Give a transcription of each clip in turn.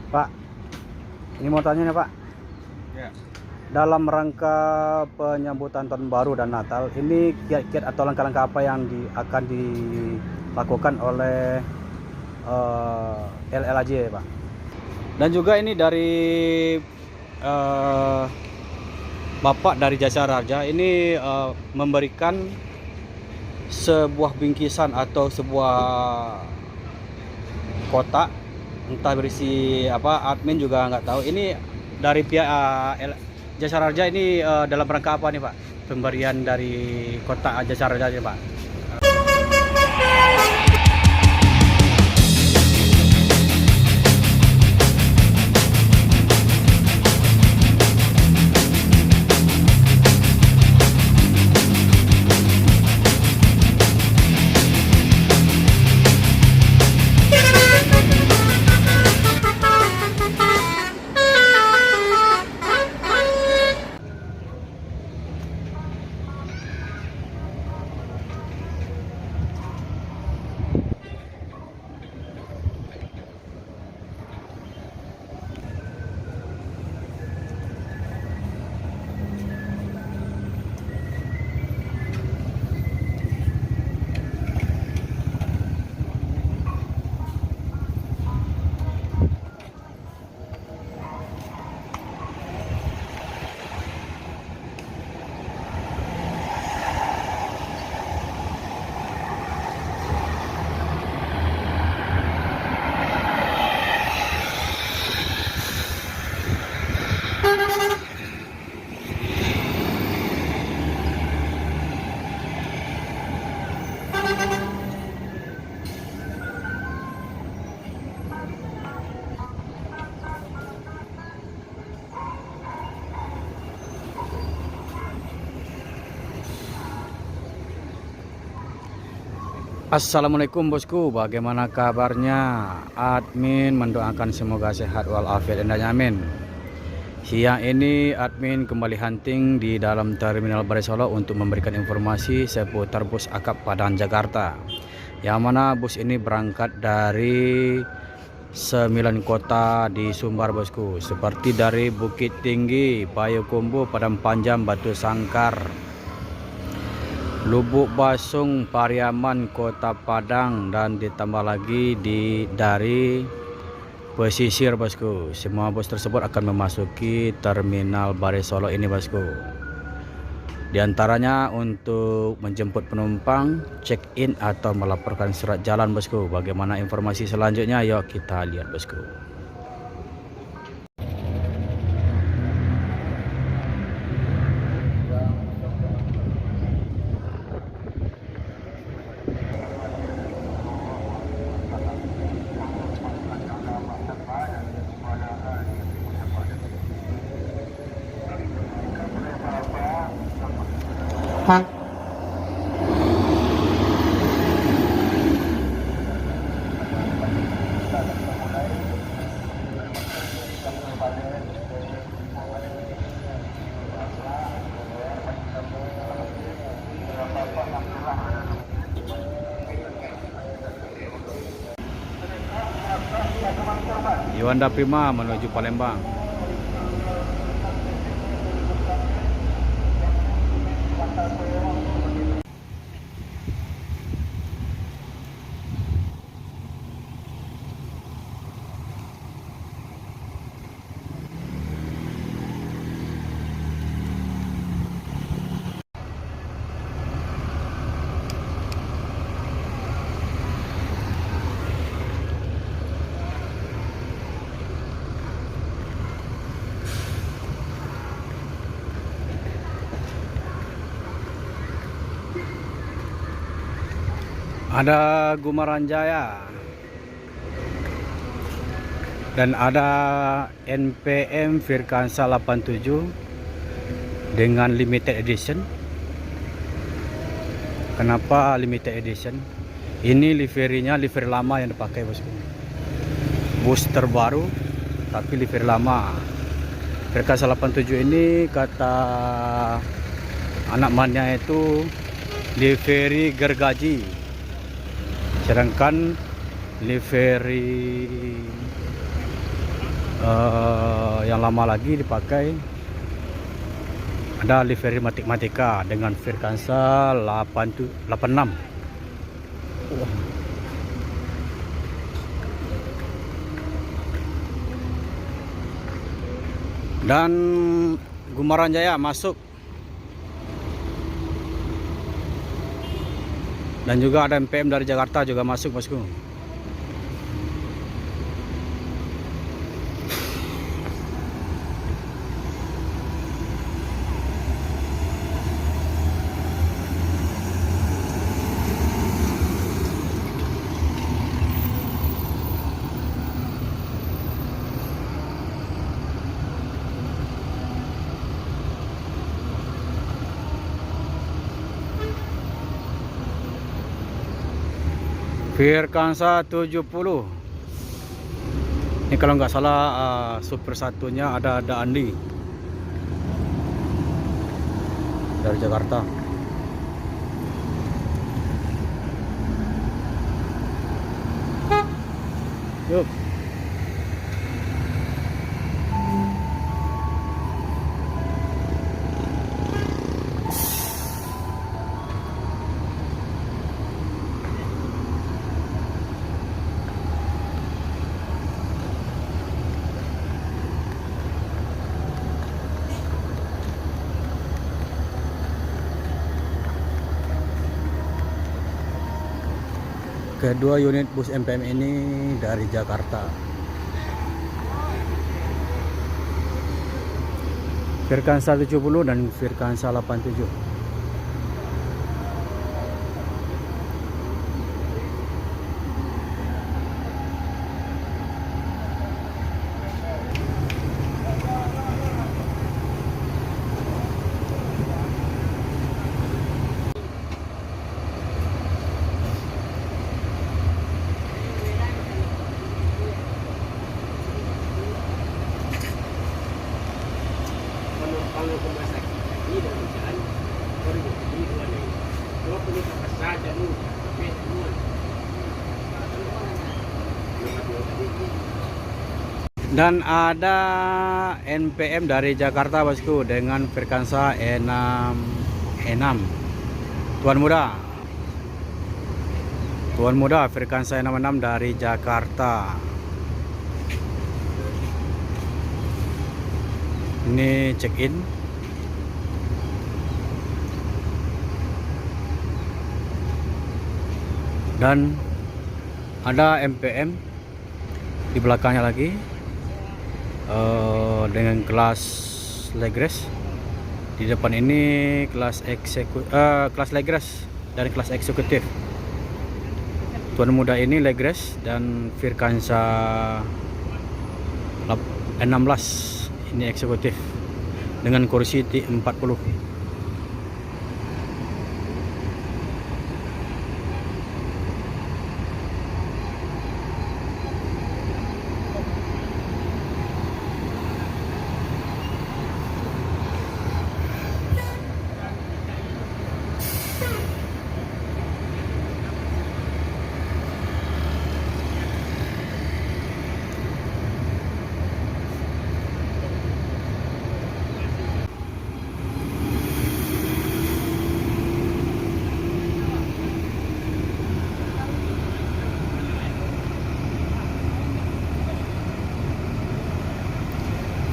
Pak, ini mau tanya nih Pak. Ya. Dalam rangka penyambutan tahun baru dan Natal, ini kiat-kiat atau langkah-langkah apa yang akan dilakukan oleh LLAJ Pak? Dan juga ini dari Bapak dari Jasa Raja ini memberikan sebuah bingkisan atau sebuah kotak, entah berisi apa, admin juga nggak tahu. Ini dari pihak Jasa Raja ini dalam rangka apa nih Pak? Pemberian dari kotak Jasa Raja nih Pak? Assalamualaikum bosku, bagaimana kabarnya? Admin mendoakan semoga sehat walafiat dan amin. Siang ini admin kembali hunting di dalam Terminal Balai Solo untuk memberikan informasi seputar bus akap Padang Jakarta, yang mana bus ini berangkat dari 9 kota di Sumbar bosku, seperti dari Bukit Tinggi, Payakumbuh, Padang Panjang, Batu Sangkar, Lubuk Basung, Pariaman, Kota Padang, dan ditambah lagi dari pesisir bosku. Semua bus tersebut akan memasuki Terminal Balai Solo ini bosku. Di antaranya untuk menjemput penumpang, check-in atau melaporkan surat jalan bosku. Bagaimana informasi selanjutnya? Yuk kita lihat bosku. Yuanda Prima menuju Palembang. Ada Gumaran Jaya dan ada NPM Firkansa 87 dengan limited edition. Kenapa limited edition? Ini liverinya livery lama yang dipakai bosku. Bus terbaru tapi livery lama. Firkansa 87 ini kata anak mannya itu livery gergaji. Sedangkan livery yang lama lagi dipakai. Ada livery Matika dengan Firkansa 86. Wah. Dan Gumaran Jaya masuk. Dan juga ada MPM dari Jakarta juga masuk, bosku. Firkansa 70. Ini kalau nggak salah super satunya ada Andi dari Jakarta. Yuk. Kedua unit bus MPM ini dari Jakarta. Firkansa 70 dan Firkansa 87. Dan ada NPM dari Jakarta, bosku, dengan Firkansa E6. Tuan muda Firkansa E66 dari Jakarta. Ini check in. Dan ada MPM di belakangnya lagi dengan kelas Legres. Di depan ini kelas Legres dan kelas eksekutif. Tuan muda ini Legres dan Firkansa 16 ini eksekutif dengan kursi 40.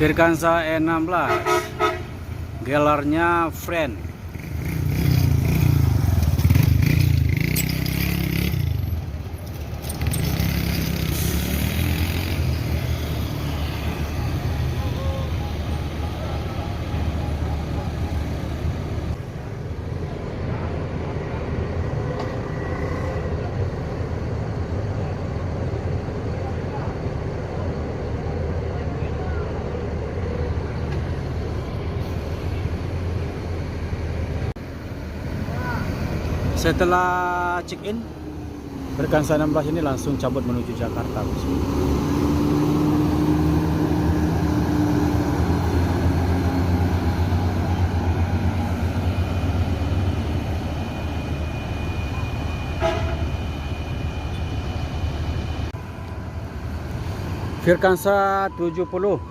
Firkansa E16, gelarnya Friend. Setelah check-in, Firkansa 16 ini langsung cabut menuju Jakarta. Firkansa 70.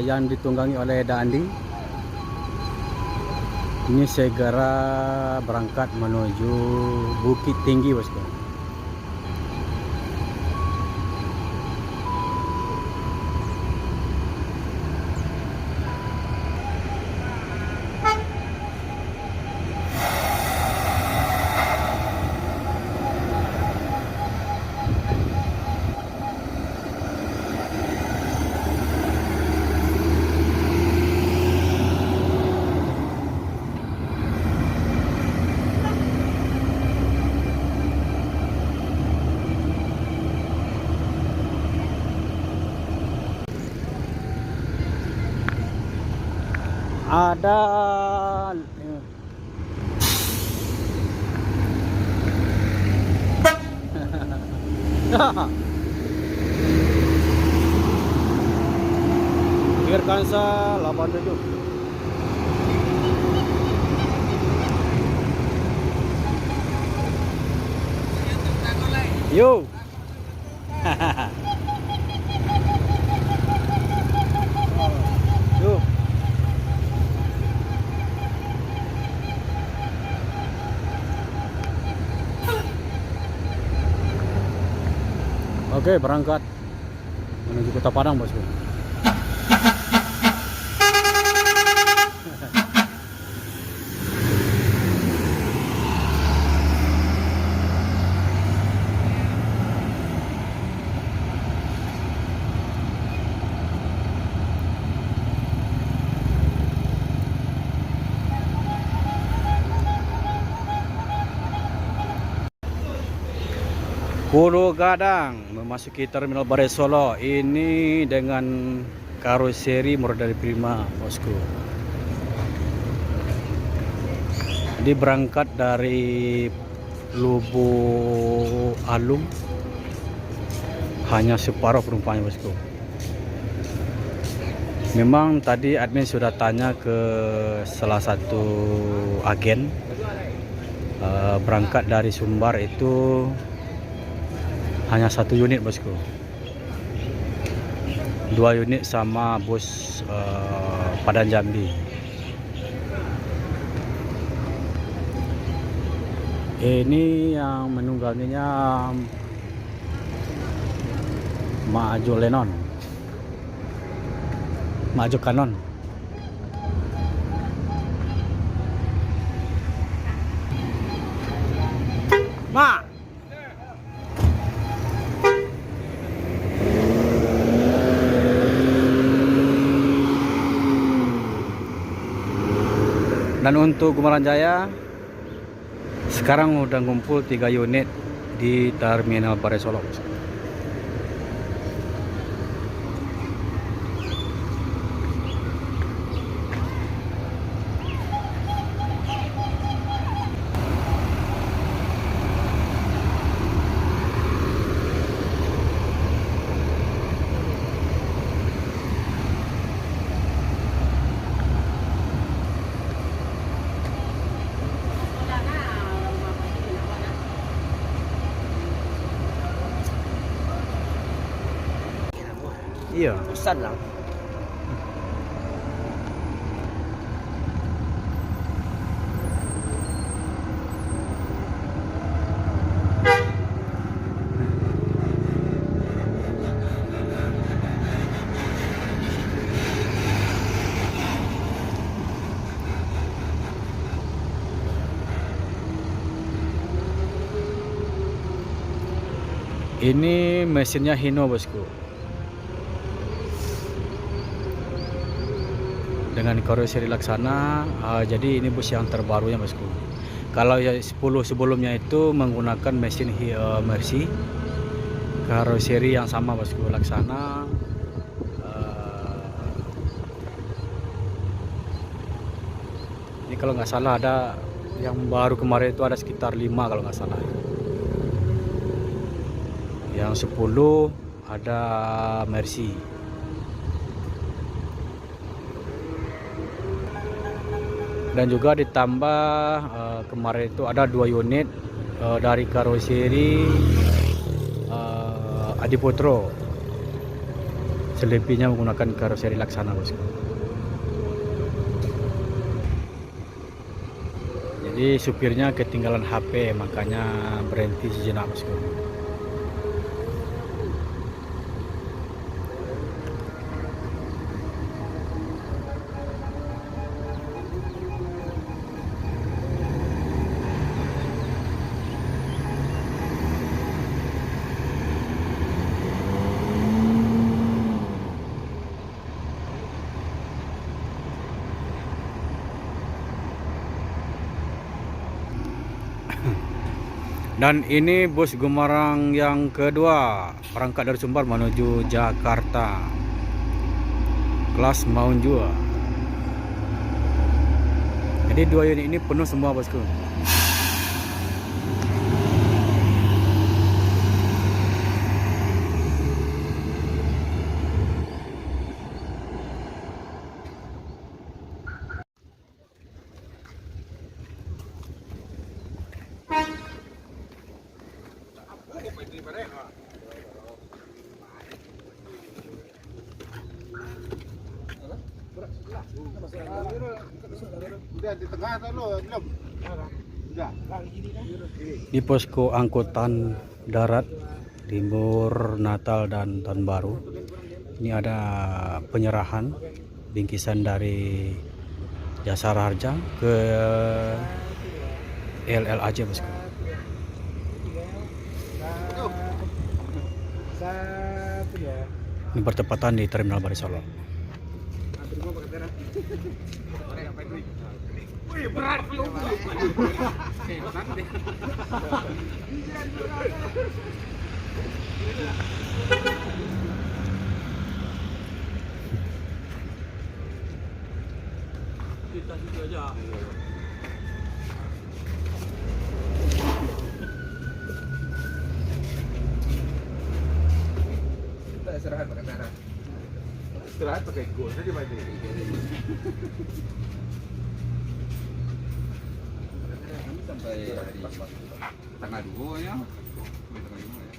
Yang ditunggangi oleh Dandi. Ini segera berangkat menuju Bukit Tinggi, bosku. Ada Firkansa 87. Yo. Yo. Oke, berangkat menuju Kota Padang, bosku. Pulau Gadang memasuki Terminal Barai Solo ini dengan karoseri model prima, bosku. Jadi berangkat dari Lubuk Alung hanya separuh penumpangnya, bosku. Memang tadi admin sudah tanya ke salah satu agen, berangkat dari Sumbar itu hanya 1 unit, bosku. 2 unit sama bus Padang Jambi. Ini yang menungganginya Maju Lenon, Maju Kanon. Ma. Dan untuk Gumaran Jaya sekarang udah ngumpul 3 unit di Terminal Barai Solo. Iya, pesan lang. Ini mesinnya Hino, bosku. Dengan karoseri Laksana, jadi ini bus yang terbarunya, bosku. Kalau ya 10 sebelumnya itu menggunakan mesin Mercy, karoseri yang sama, bosku, Laksana. Ini kalau nggak salah ada yang baru kemarin itu ada sekitar 5 kalau nggak salah. Yang 10 ada Mercy. Dan juga ditambah kemarin itu ada 2 unit dari karoseri Adiputro. Selebihnya menggunakan karoseri Laksana, bosku. Jadi supirnya ketinggalan HP, makanya berhenti sejenak, bosku. Dan ini bus Gemarang yang kedua, berangkat dari Sumbar menuju Jakarta, kelas Maun Jua. Jadi 2 unit ini penuh semua, bosku. Udah di tengah atau belum? Udah. Di posko angkutan darat Timur Natal dan Tahun Baru, ini ada penyerahan bingkisan dari Jasara Harja ke LLAJ, bosku. Ini bertepatan di Terminal Baris Solo. Kita situ aja. Kita istirahat pakai darah. Istirahat pakai gol aja mati. Sampai hari tanggal 2 ya. Sampai tanggal 2 ya.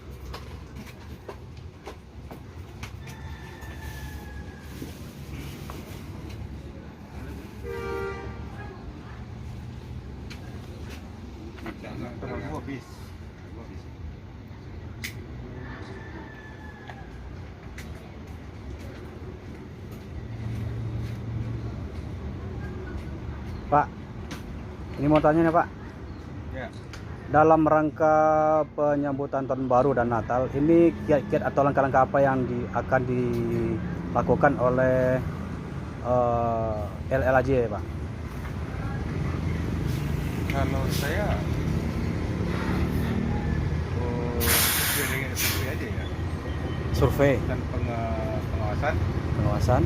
Tanggal 2 bis. Pak, ini mau tanya nih, Pak. Ya. Dalam rangka penyambutan Tahun Baru dan Natal, ini kiat-kiat atau langkah-langkah apa yang akan dilakukan oleh LLAJ, Pak? Kalau saya sesuai dengan survei aja ya. Survei, Dan pengawasan pengawasan.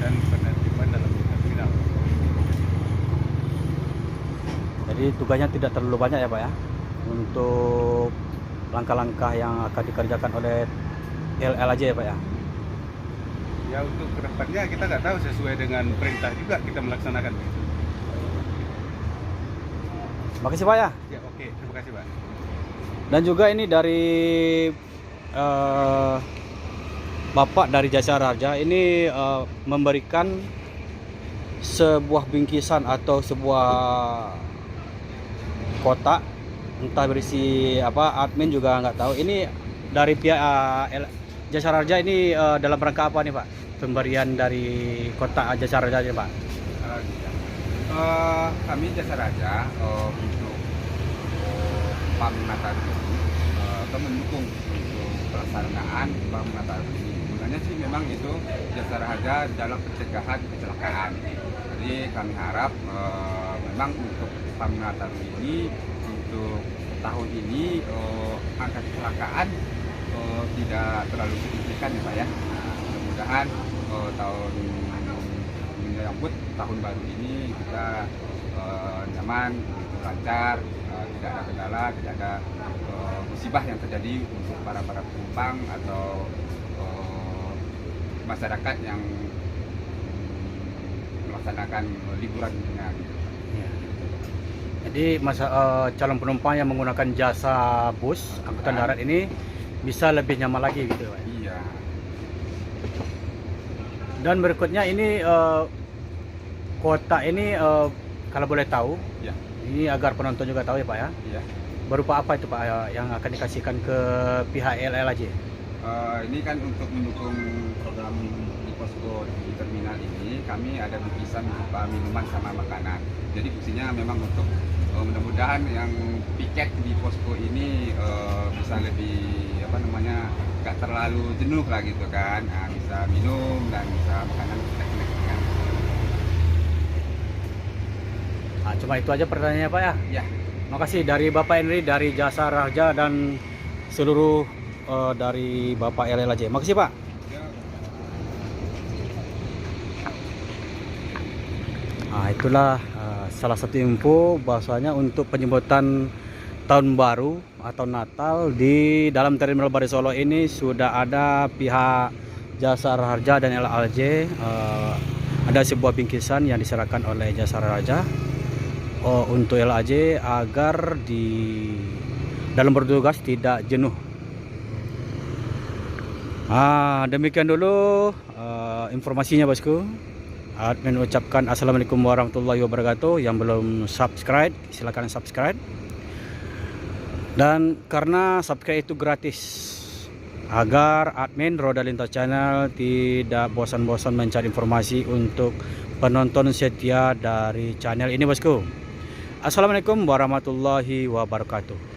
dan penertiban dalam terminal. Jadi tugasnya tidak terlalu banyak ya, Pak ya, untuk langkah-langkah yang akan dikerjakan oleh LLAJ ya, Pak ya. Ya untuk kedepannya kita nggak tahu, sesuai dengan perintah juga kita melaksanakan itu. Makasih, Pak ya. Ya oke, terima kasih Pak. Dan juga ini dari Bapak dari Jasara Harja ini memberikan sebuah bingkisan atau sebuah kotak, entah berisi apa, admin juga nggak tahu. Ini dari pihak Jasara Harja ini dalam rangka apa nih, Pak? Pemberian dari kotak Jasara Harja, Pak? Kami Jasara Harja untuk PAM Natal ini mendukung untuk pelaksanaan PAM Natal ini. Sebenarnya sih memang itu Jasara Harja dalam pencegahan kecelakaan. Jadi kami harap memang untuk PAM Natal ini untuk tahun ini angka kecelakaan tidak terlalu signifikan ya Pak ya. Mudah-mudahan tahun menyambut tahun baru ini kita nyaman, lancar, tidak ada kendala, tidak ada musibah yang terjadi untuk para penumpang atau masyarakat yang melaksanakan liburannya. Ya. Jadi calon penumpang yang menggunakan jasa bus angkutan darat ini bisa lebih nyaman lagi gitu Pak. Iya. Dan berikutnya ini kuota ini kalau boleh tahu, Ya. ini agar penonton juga tahu ya Pak ya. Iya. Berupa apa itu Pak yang akan dikasihkan ke pihak LLAJ? Ini kan untuk mendukung program di posko di terminal ini, kami ada bingkisan berupa minuman sama makanan. Jadi fungsinya memang untuk mudah-mudahan yang piket di posko ini bisa lebih nggak terlalu jenuh lah gitu kan. Nah, bisa minum dan bisa makanan snack-snack kan. Nah, cuma itu aja pertanyaannya Pak ya. Ya. Makasih dari Bapak Henry dari Jasa Raja dan seluruh dari Bapak LLAJ. Makasih Pak. Nah, itulah salah satu info bahwasanya untuk penyebutan tahun baru atau Natal di dalam terminal Baris Solo ini sudah ada pihak Jasa Raja dan LLAJ. Ada sebuah bingkisan yang diserahkan oleh Jasa Raja untuk LLAJ agar di dalam bertugas tidak jenuh. Demikian dulu informasinya bosku. Admin ucapkan assalamualaikum warahmatullahi wabarakatuh. Yang belum subscribe silakan subscribe. Dan karena subscribe itu gratis, agar admin Roda Lintas Channel tidak bosan-bosan mencari informasi untuk penonton setia dari channel ini bosku. Assalamualaikum warahmatullahi wabarakatuh.